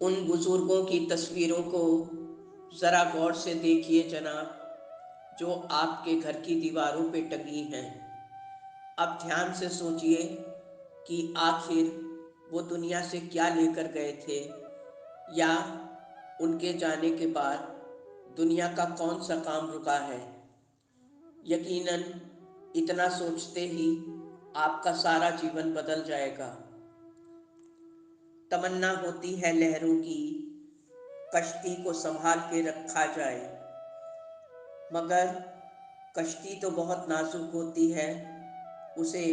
उन बुजुर्गों की तस्वीरों को ज़रा गौर से देखिए जनाब, जो आपके घर की दीवारों पे टंगी हैं। अब ध्यान से सोचिए कि आखिर वो दुनिया से क्या लेकर गए थे, या उनके जाने के बाद दुनिया का कौन सा काम रुका है। यकीनन इतना सोचते ही आपका सारा जीवन बदल जाएगा। तमन्ना होती है लहरों की, कश्ती को संभाल के रखा जाए, मगर कश्ती तो बहुत नाजुक होती है, उसे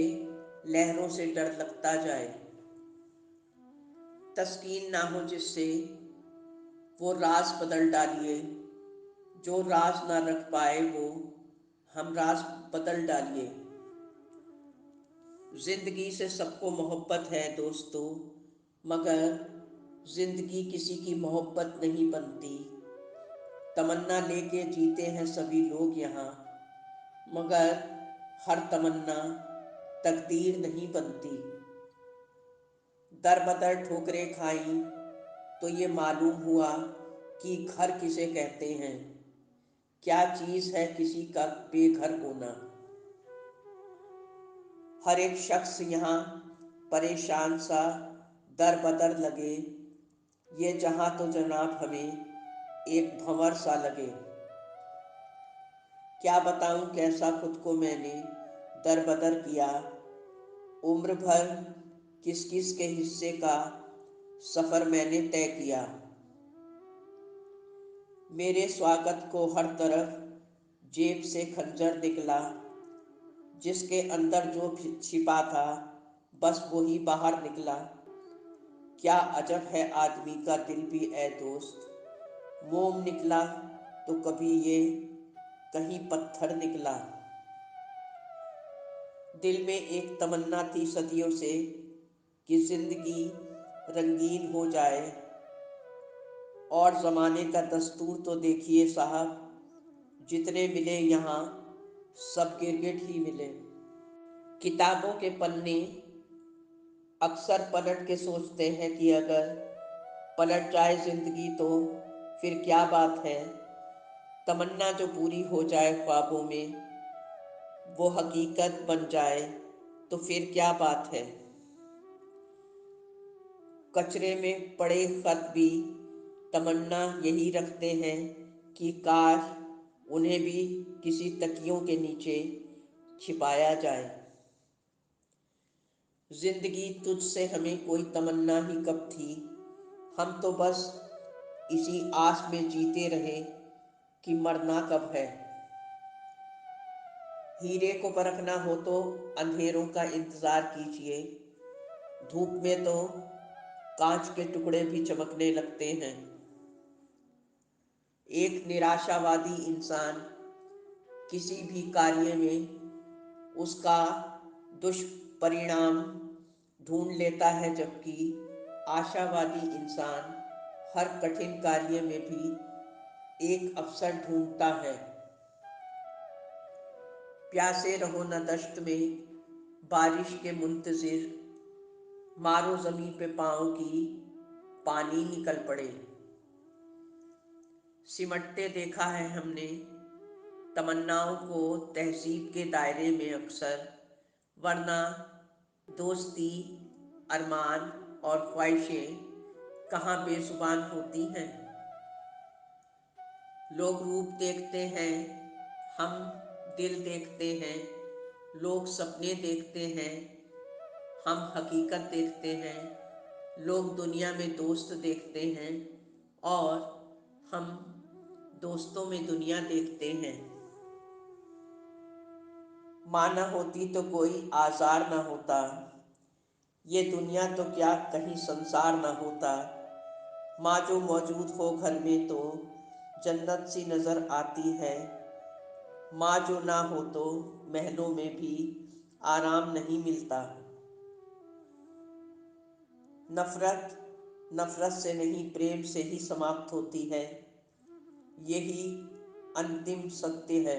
लहरों से डर लगता जाए। तस्कीन ना हो जिससे वो राज बदल डालिए, जो राज ना रख पाए वो हम राज बदल डालिए। जिंदगी से सबको मोहब्बत है दोस्तों, मगर जिंदगी किसी की मोहब्बत नहीं बनती। तमन्ना लेके जीते हैं सभी लोग यहाँ, मगर हर तमन्ना तकदीर नहीं बनती। दर बदर ठोकरें खाई तो ये मालूम हुआ कि घर किसे कहते हैं। क्या चीज़ है किसी का बेघर होना। हर एक शख्स यहाँ परेशान सा दर बदर लगे, ये जहाँ तो जनाब हमें एक भंवर सा लगे। क्या बताऊँ कैसा खुद को मैंने दर बदर किया, उम्र भर किस किस के हिस्से का सफ़र मैंने तय किया। मेरे स्वागत को हर तरफ जेब से खंजर निकला, जिसके अंदर जो छिपा था बस वही बाहर निकला। क्या अजब है आदमी का दिल भी ए दोस्त, मोम निकला तो कभी ये कहीं पत्थर निकला। दिल में एक तमन्ना थी सदियों से कि जिंदगी रंगीन हो जाए, और ज़माने का दस्तूर तो देखिए साहब, जितने मिले यहाँ सब गिरगिट ही मिले। किताबों के पन्ने अक्सर पलट के सोचते हैं कि अगर पलट जाए ज़िंदगी तो फिर क्या बात है। तमन्ना जो पूरी हो जाए ख्वाबों में, वो हकीकत बन जाए तो फिर क्या बात है। कचरे में पड़े खत भी तमन्ना यही रखते हैं कि काश उन्हें भी किसी तकियों के नीचे छिपाया जाए। जिंदगी तुझसे हमें कोई तमन्ना ही कब थी, हम तो बस इसी आस में जीते रहे कि मरना कब है। हीरे को परखना हो तो अंधेरों का इंतज़ार कीजिए, धूप में तो कांच के टुकड़े भी चमकने लगते हैं। एक निराशावादी इंसान किसी भी कार्य में उसका दुष्परिणाम ढूंढ लेता है, जबकि आशावादी इंसान हर कठिन कार्य में भी एक अवसर ढूंढता है। प्यासे रहो न दश्त में बारिश के मुंतजिर, मारो ज़मीं पे पाँव की पानी निकल पड़े। सिमटते देखा है हमने तमन्नाओं को तहजीब के दायरे में अक्सर, वरना दोस्ती, अरमान और ख्वाहिशें कहाँ बेजुबान होती हैं। लोग रूप देखते हैं, हम दिल देखते हैं। लोग सपने देखते हैं, हम हकीकत देखते हैं। लोग दुनिया में दोस्त देखते हैं, और हम दोस्तों में दुनिया देखते हैं। माँ न होती तो कोई आज़ार न होता, ये दुनिया तो क्या कहीं संसार न होता। माँ जो मौजूद हो घर में तो जन्नत सी नज़र आती है, माँ जो ना हो तो महलों में भी आराम नहीं मिलता। नफ़रत नफ़रत से नहीं प्रेम से ही समाप्त होती है, यही अंतिम सत्य है।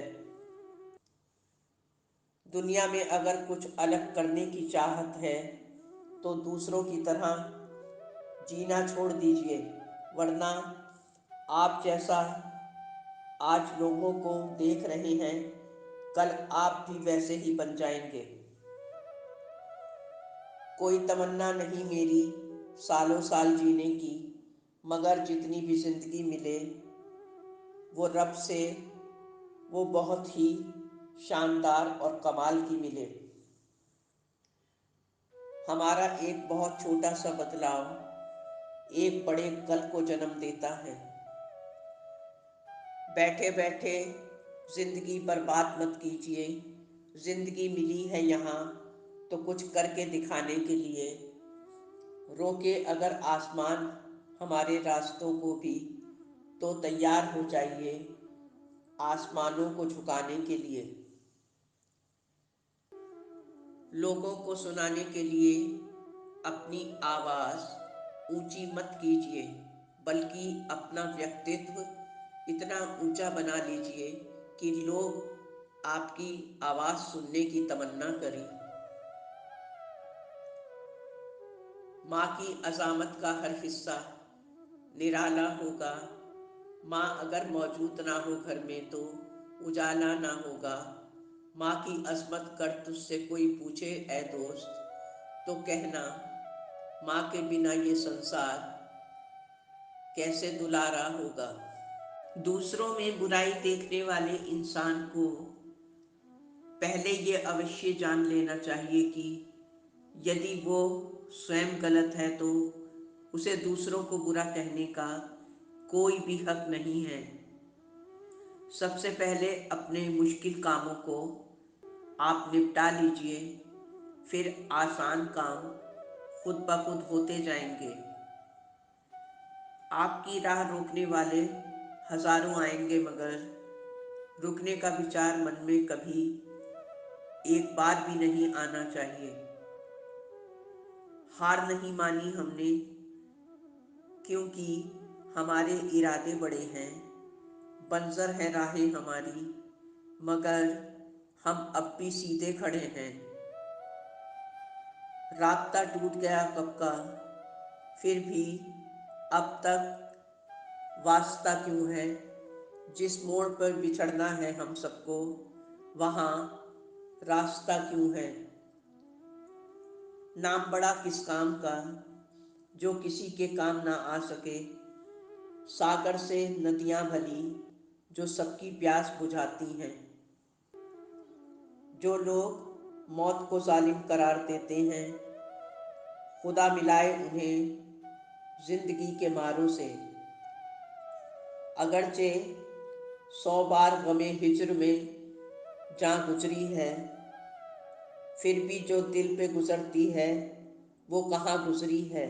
दुनिया में अगर कुछ अलग करने की चाहत है तो दूसरों की तरह जीना छोड़ दीजिए, वरना आप जैसा आज लोगों को देख रहे हैं, कल आप भी वैसे ही बन जाएंगे। कोई तमन्ना नहीं मेरी सालों साल जीने की, मगर जितनी भी जिंदगी मिले वो रब से वो बहुत ही शानदार और कमाल की मिले। हमारा एक बहुत छोटा सा बदलाव एक बड़े कल को जन्म देता है। बैठे बैठे जिंदगी बर्बाद मत कीजिए। जिंदगी मिली है यहाँ तो कुछ करके दिखाने के लिए। रोके अगर आसमान हमारे रास्तों को भी, तो तैयार हो जाइए आसमानों को झुकाने के लिए। लोगों को सुनाने के लिए अपनी आवाज़ ऊंची मत कीजिए, बल्कि अपना व्यक्तित्व इतना ऊंचा बना लीजिए कि लोग आपकी आवाज़ सुनने की तमन्ना करें। माँ की अज़ामत का हर हिस्सा निराला होगा। माँ अगर मौजूद ना हो घर में तो उजाला ना होगा। माँ की अज़मत कर तुझसे कोई पूछे ऐ दोस्त, तो कहना माँ के बिना ये संसार कैसे दुलारा होगा। दूसरों में बुराई देखने वाले इंसान को पहले ये अवश्य जान लेना चाहिए कि यदि वो स्वयं गलत है तो उसे दूसरों को बुरा कहने का कोई भी हक नहीं है। सबसे पहले अपने मुश्किल कामों को आप निपटा लीजिए, फिर आसान काम खुद ब खुद होते जाएंगे। आपकी राह रोकने वाले हजारों आएंगे, मगर रुकने का विचार मन में कभी एक बार भी नहीं आना चाहिए। हार नहीं मानी हमने, क्योंकि हमारे इरादे बड़े हैं। बंजर है राहें हमारी, मगर हम अब भी सीधे खड़े हैं। राब्ता टूट गया कब का, फिर भी अब तक वास्ता क्यों है। जिस मोड़ पर बिछड़ना है हम सबको, वहाँ रास्ता क्यों है। नाम बड़ा किस काम का जो किसी के काम ना आ सके। सागर से नदियाँ भली जो सबकी प्यास बुझाती हैं। जो लोग मौत को जालिम करार देते हैं, खुदा मिलाए उन्हें जिंदगी के मारों से। अगरचे 100 बार गमे हिज्र में जहाँ गुजरी है, फिर भी जो दिल पे गुजरती है वो कहाँ गुजरी है।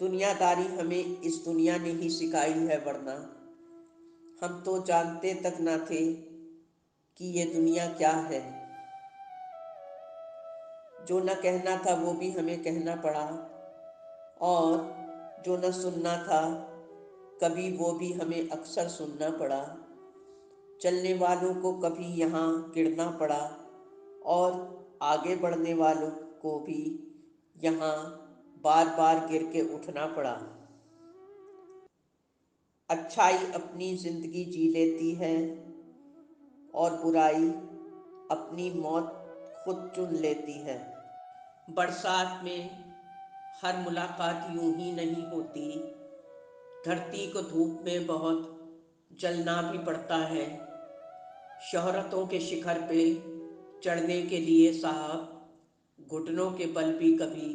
दुनियादारी हमें इस दुनिया ने ही सिखाई है, वरना हम तो जानते तक ना थे कि ये दुनिया क्या है। जो न कहना था वो भी हमें कहना पड़ा, और जो न सुनना था कभी वो भी हमें अक्सर सुनना पड़ा। चलने वालों को कभी यहाँ गिरना पड़ा, और आगे बढ़ने वालों को भी यहाँ बार बार गिर के उठना पड़ा। अच्छाई अपनी जिंदगी जी लेती है और बुराई अपनी मौत खुद चुन लेती है। बरसात में हर मुलाकात यूं ही नहीं होती। धरती को धूप में बहुत जलना भी पड़ता है। शोहरतों के शिखर पे चढ़ने के लिए साहब घुटनों के बल भी कभी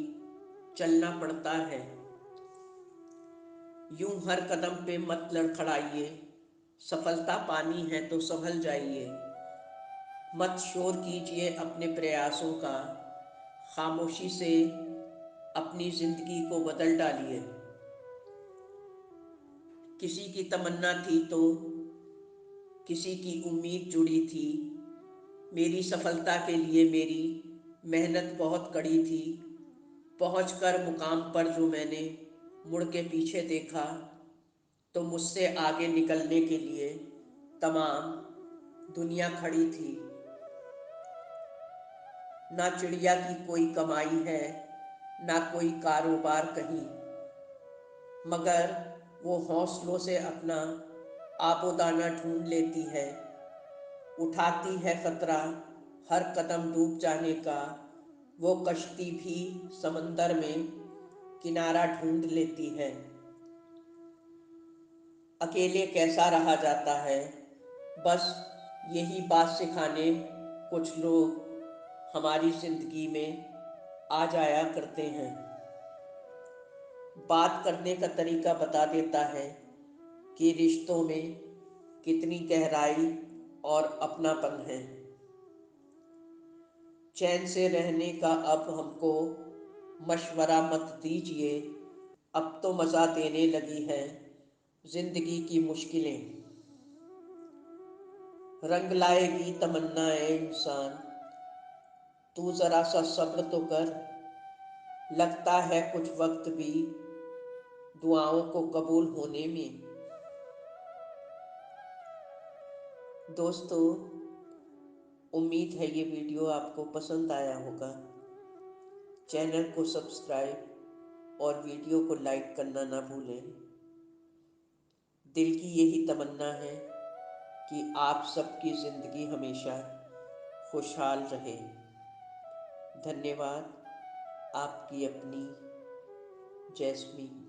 चलना पड़ता है। यूं हर कदम पे मत लड़खड़ाइए, सफलता पानी है तो संभल जाइए। मत शोर कीजिए अपने प्रयासों का, खामोशी से अपनी जिंदगी को बदल डालिए। किसी की तमन्ना थी तो किसी की उम्मीद जुड़ी थी। मेरी सफलता के लिए मेरी मेहनत बहुत कड़ी थी। पहुंचकर मुकाम पर जो मैंने मुड़ के पीछे देखा, तो मुझसे आगे निकलने के लिए तमाम दुनिया खड़ी थी। ना चिड़िया की कोई कमाई है, ना कोई कारोबार कहीं, मगर वो हौसलों से अपना आबोदाना ढूंढ लेती है। उठाती है खतरा हर कदम डूब जाने का, वो कश्ती भी समंदर में किनारा ढूंढ लेती है। अकेले कैसा रहा जाता है, बस यही बात सिखाने कुछ लोग हमारी जिंदगी में आ जाया करते हैं। बात करने का तरीका बता देता है कि रिश्तों में कितनी गहराई और अपनापन है। चैन से रहने का अब हमको मशवरा मत दीजिए, अब तो मज़ा देने लगी है जिंदगी की मुश्किलें। रंग लाएगी तमन्नाएं इंसान, तू ज़रा सा सब्र तो कर। लगता है कुछ वक्त भी दुआओं को कबूल होने में। दोस्तों, उम्मीद है ये वीडियो आपको पसंद आया होगा। चैनल को सब्सक्राइब और वीडियो को लाइक करना ना भूलें। दिल की यही तमन्ना है कि आप सबकी ज़िंदगी हमेशा खुशहाल रहे। धन्यवाद। आपकी अपनी जैस्मीन।